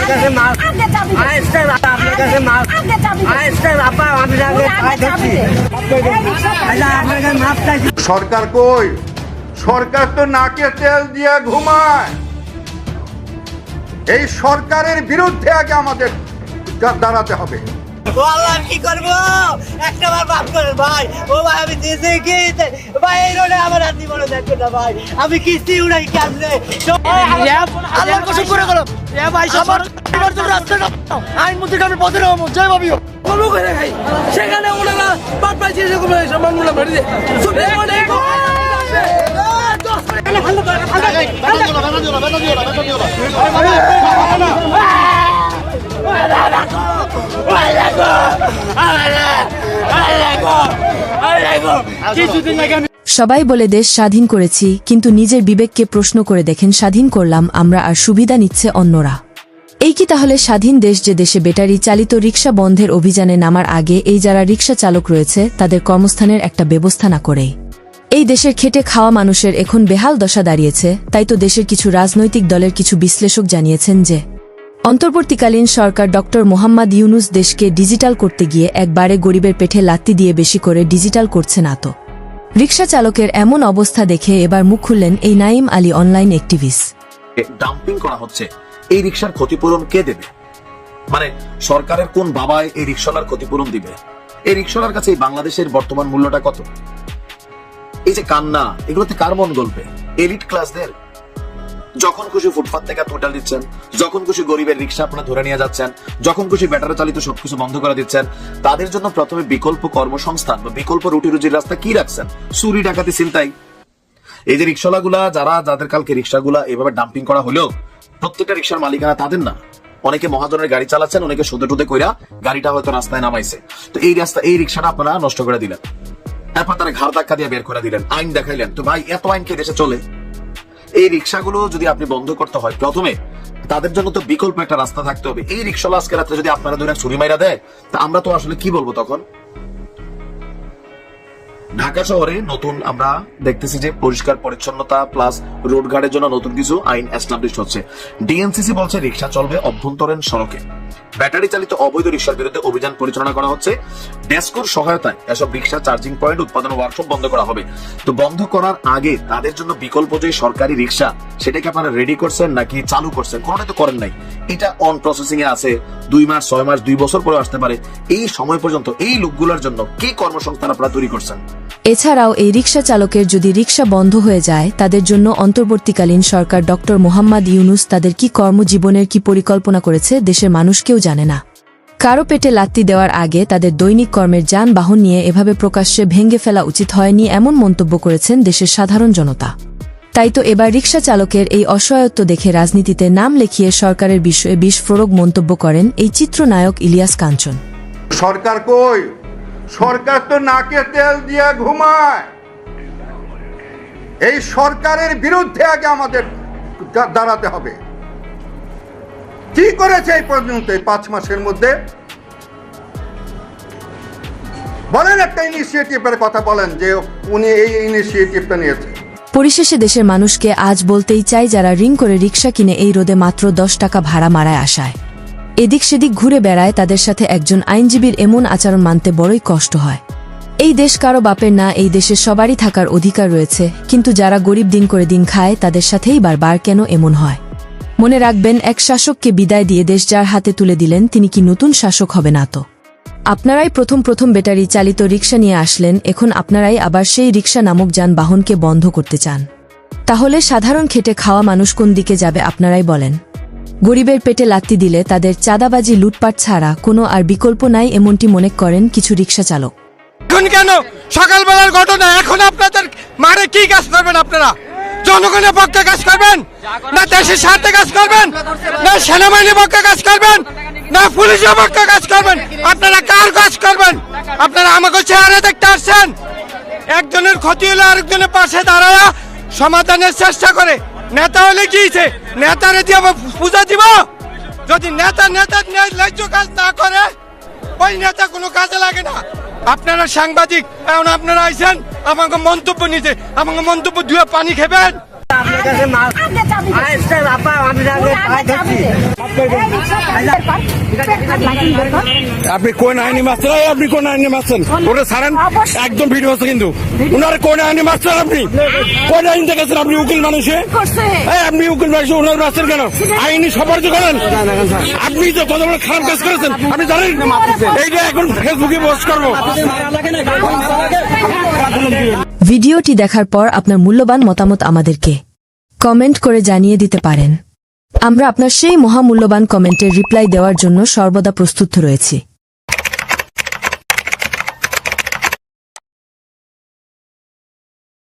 আপনার কাছে মাল আইসে আপনার কাছে মাল আইসে আপা আমি আগে পাই দিচ্ছি আপনার কাছে মাপ চাইছি। সরকার কই? সরকার তো নাকে তেল দিয়ে ঘুমায়। এই সরকারের বিরুদ্ধে আগে আমাদের দাঁড়াতে হবে। কি করবো একটা বার মাফ করেন ভাই। ও ভাই আমি দিয়েছি কি ভাই এই রোডে আমার রাত্রি বড় দেখবে না ভাই, আমি কিস্তি উড়াই কেমনে আল্লাহর কসম করে গেলাম ভাই সবার আইন মন্ত্রী আমি পথে রহমত জয় ভাবিও বলবো করে খাই সেখানে ওনারা বাদ পাইছে এরকম সম্মানগুলো ভরে দিয়ে সবাই বলে দেশ স্বাধীন করেছি, কিন্তু নিজের বিবেককে প্রশ্ন করে দেখেন স্বাধীন করলাম আমরা আর সুবিধা নিচ্ছে অন্যরা। এই কি তাহলে স্বাধীন দেশ যে দেশে ব্যাটারি চালিত রিকশা বন্ধের অভিযানে নামার আগে এই যারা রিকশা চালক রয়েছে তাদের কর্মস্থানের একটা ব্যবস্থা না করেই এই দেশের খেটে খাওয়া মানুষের এখন বেহাল দশা দাঁড়িয়েছে? তাই তো দেশের কিছু রাজনৈতিক দলের কিছু বিশ্লেষক জানিয়েছেন যে অন্তর্বর্তীকালীন সরকার ডক্টর মোহাম্মদ ইউনুস দেশকে ডিজিটাল করতে গিয়ে একবারে গরিবের পেটে লাত্তি দিয়ে বেশি করে ডিজিটাল করছে না তো। রিকশা চালকের এমন অবস্থা দেখে এবার মুখ খুললেন এই Naim Ali online activist. Dumping করা হচ্ছে, এই রিকশার ক্ষতিপূরণ কে দেবে? মানে সরকারের কোন বাবায় এই রিকশার ক্ষতিপূরণ দিবে? এই রিকশার কাছে বাংলাদেশের বর্তমান মূল্যটা কত? এই যে কান্না, এগুলোতে কার মন গল্পে? এলিট ক্লাসদের। যখন খুশি ফুটপাত থেকে টোটাল দিচ্ছেন, যখন খুশি গরিবের রিকশা আপনারা ধরে নিয়ে যাচ্ছেন, যখন খুশি ব্যাটারি চালিত সবকিছু বন্ধ করে দিচ্ছেন। তাদের জন্য প্রথমে বিকল্প কর্মসংস্থান বা বিকল্প রুটি রুজির রাস্তা কি রাখছেন? চুরি ডাকাতি ছিনতাই। এই যে রিকশাগুলা যাদের কালকে রিকশাগুলা এভাবে ডাম্পিং করা হলেও প্রত্যেকটা রিকশার মালিকানা তাদের না। অনেকে মহাজনের গাড়ি চালাচ্ছেন, অনেকে সুদে টুদে কইরা গাড়িটা হয়তো রাস্তায় নামাইছে। তো এই রিকশাটা আপনারা নষ্ট করে দিলেন, তারপর তারা ঘাড় ধাক্কা দিয়ে বের করে দিলেন, আইন দেখাইলেন। তো ভাই এত আইন কে দেশে চলে? এই রিকশাগুলো যদি আপনি বন্ধ করতে হয় প্রথমে তাদের জন্য তো বিকল্প একটা রাস্তা থাকতে হবে। এই রিকশাওয়ালা আজকে রাত্রে যদি আপনারা ধরে ছুরি মাইরা দেয় তা আমরা তো আসলে কি বলবো তখন? ঢাকা শহরে নতুন আমরা দেখতেছি যে পরিষ্কার পরিচ্ছন্নতা প্লাস রোড ঘাটের জন্য নতুন কিছু আইন এস্টাবলিশ হচ্ছে। ডিএনসিসি বলছে রিকশা চলবে অভ্যন্তরীণ সড়কে। ব্যাটারি চালিত অবৈধ রিকশার বিরুদ্ধে অভিযান পরিচালনা করা হচ্ছে। ডেস্কোর সহায়তায় এসব রিকশা চার্জিং পয়েন্ট উৎপাদন ওয়ার্কশপ বন্ধ করা হবে। তো বন্ধ করার আগে তাদের জন্য বিকল্প যে সরকারি রিকশা সেটাকে আপনারা রেডি করছেন নাকি চালু করছেন? কোনটাই তো করেন নাই। এটা অন প্রসেসিং এ আছে, 2 মাস 6 মাস 2 বছর পরে আসতে পারে। এই সময় পর্যন্ত এই লোকগুলোর জন্য কি কর্মসংস্থান আপনারা তৈরি করছেন? এছাড়াও এই রিকশা চালকের যদি রিকশা বন্ধ হয়ে যায় তাদের জন্য অন্তর্বর্তীকালীন সরকার ডক্টর মোহাম্মদ ইউনুস তাদের কি কর্মজীবনের কি পরিকল্পনা করেছে দেশের মানুষ কেউ জানে না। কারো পেটে লাত্তি দেওয়ার আগে তাদের দৈনিক কর্মের যানবাহন নিয়ে এভাবে প্রকাশ্যে ভেঙে ফেলা উচিত হয়নি এমন মন্তব্য করেছেন দেশের সাধারণ জনতা। তাই তো এবার রিকশা চালকের এই অসহায়ত্ব দেখে রাজনীতিতে নাম লেখিয়ে সরকারের বিষয়ে বিস্ফোরক মন্তব্য করেন এই চিত্রনায়ক ইলিয়াস কাঞ্চন। সরকার কই? সরকার তো নাকে তেল দিয়ে ঘুমায়। এই সরকারের বিরুদ্ধে আগে আমাদের দাঁড়াতে হবে। কি করেছে এই পর্যন্ত 5 মাসের মধ্যে? বলেন একটা ইনিশিয়েটিভের কথা বলেন যে উনি এই ইনিশিয়েটিভটা নিয়েছে। পরিশেষে দেশের মানুষকে আজ বলতেই চাই যারা রিং করে রিকশা কিনে এই রোদে মাত্র 10 টাকা ভাড়া মারায় আসায় এদিক সেদিক ঘুরে বেড়ায় তাদের সাথে একজন আইনজীবীর এমন আচরণ মানতে বড়ই কষ্ট হয়। এই দেশ কারো বাপের না, এই দেশে সবারই থাকার অধিকার রয়েছে, কিন্তু যারা গরিব দিন করে দিন খায় তাদের সাথেই বারবার কেন এমন হয়? মনে রাখবেন, এক শাসককে বিদায় দিয়ে দেশ যার হাতে তুলে দিলেন তিনি কি নতুন শাসক হবে না তো? আপনারাই প্রথম ব্যাটারি চালিত রিকশা নিয়ে আসলেন, এখন আপনারাই আবার সেই রিকশা নামক যানবাহনকে বন্ধ করতে চান। তাহলে সাধারণ খেটে খাওয়া মানুষ কোন দিকে যাবে আপনারাই বলেন? গরিবের পেটে লাত্তি দিলে তাদের চাঁদাবাজি লুটপাট ছাড়া কোনো আর বিকল্প নাই এমনটি মনে করেন কিছু রিকশা চালক। এখন কেন সকালবেলার ঘটনা, এখন আপনাদের মারে কি কাজ করবেন? আপনারা জনগণের পক্ষে কাজ করবেন না দেশের স্বার্থে কাজ করবেন, না সেনাবাহিনীর পক্ষে কাজ করবেন, না পুলিশের পক্ষে কাজ করবেন? আপনারা কার কাজ করবেন? আপনারা আমাকে চেহারা দেখতে আসছেন। একজনের ক্ষতি হলে আরেকজনের পাশে দাঁড়ায়া সমাধানের চেষ্টা করে। নেতা হলে কি নেতারে দিয়ে পূজা দিব? যদি নেতা ন্যায্য কাজ না করে ওই নেতা কোনো কাজে লাগে না। আপনারা সাংবাদিক, এখন আপনারা আইছেন আমাকে মন্তব্য নিতে, আমাকে মন্তব্য ধুয়ে পানি খেবেন। কাছে মাল আইসটা আপা আমি রাগে পাই ধরছি আপনি কোন আইনি মাস্টার আপনি কোন আইনি মাস্টার ওটা ছাড়েন একদম ভিডিও আছে কিন্তু ওনার কোন আইনি মাস্টার আপনি কোন আইন দেখেছেন আপনি উকিল মানুষে আপনি উকিল মানুষ ওনার মাস্টার কেন আইনি সফার্য করেন আপনি তো কত বড় খারাপ কাজ করেছেন আপনি জানেন এইটা এখন ফেসবুকে পোস্ট করবো ভিডিওটি দেখার পর আপনার মূল্যবান মতামত আমাদেরকে কমেন্ট করে জানিয়ে দিতে পারেন। আমরা আপনার সেই মহামূল্যবান কমেন্টের রিপ্লাই দেওয়ার জন্য সর্বদা প্রস্তুত রয়েছি।